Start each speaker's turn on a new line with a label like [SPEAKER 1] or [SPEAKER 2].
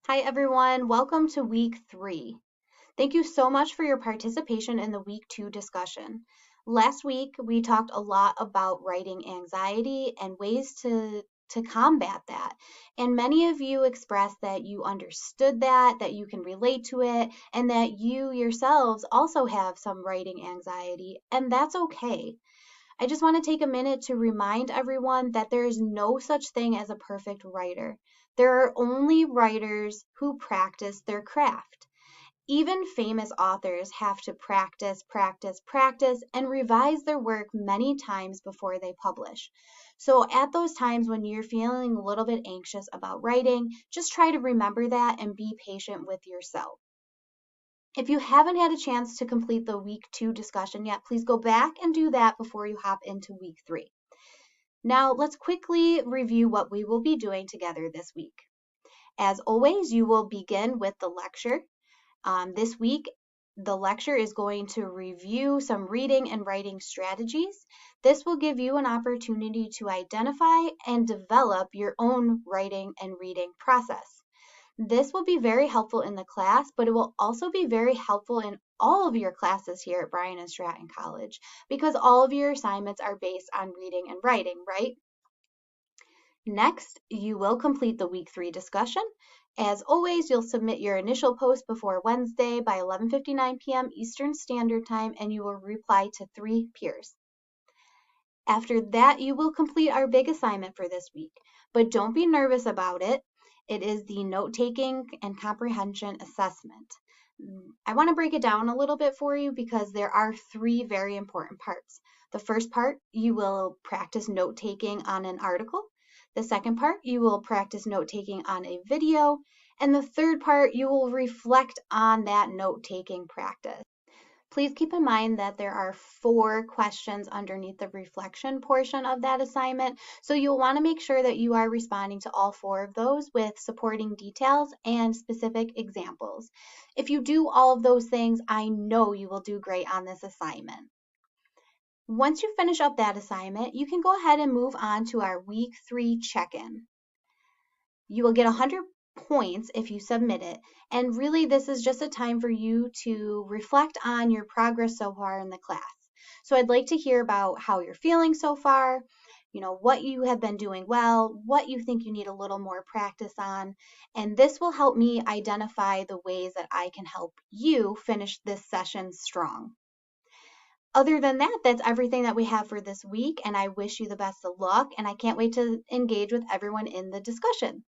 [SPEAKER 1] Hi everyone, welcome to week 3. Thank you so much for your participation in the week 2 discussion. Last week we talked a lot about writing anxiety and ways to combat that. And many of you expressed that you understood that you can relate to it, and that you yourselves also have some writing anxiety, and that's okay. I just want to take a minute to remind everyone that there is no such thing as a perfect writer. There are only writers who practice their craft. Even famous authors have to practice, practice, practice, and revise their work many times before they publish. So, at those times when you're feeling a little bit anxious about writing, just try to remember that and be patient with yourself. If you haven't had a chance to complete the week 2 discussion yet, please go back and do that before you hop into week 3. Now, let's quickly review what we will be doing together this week. As always, you will begin with the lecture. This week, the lecture is going to review some reading and writing strategies. This will give you an opportunity to identify and develop your own writing and reading process. This will be very helpful in the class, but it will also be very helpful in all of your classes here at Bryan and Stratton College because all of your assignments are based on reading and writing, right? Next, you will complete the week 3 discussion. As always, you'll submit your initial post before Wednesday by 11:59 p.m. Eastern Standard Time, and you will reply to 3 peers. After that, you will complete our big assignment for this week, but don't be nervous about it. It is the note-taking and comprehension assessment. I want to break it down a little bit for you because there are 3 very important parts. The first part, you will practice note-taking on an article. The second part, you will practice note-taking on a video. And the third part, you will reflect on that note-taking practice. Please keep in mind that there are 4 questions underneath the reflection portion of that assignment, so you'll want to make sure that you are responding to all 4 of those with supporting details and specific examples. If you do all of those things, I know you will do great on this assignment. Once you finish up that assignment, you can go ahead and move on to our week 3 check-in. You will get 100 points if you submit it. And really, this is just a time for you to reflect on your progress so far in the class. So I'd like to hear about how you're feeling so far, what you have been doing well, what you think you need a little more practice on. And this will help me identify the ways that I can help you finish this session strong. Other than that, that's everything that we have for this week, and I wish you the best of luck, and I can't wait to engage with everyone in the discussion.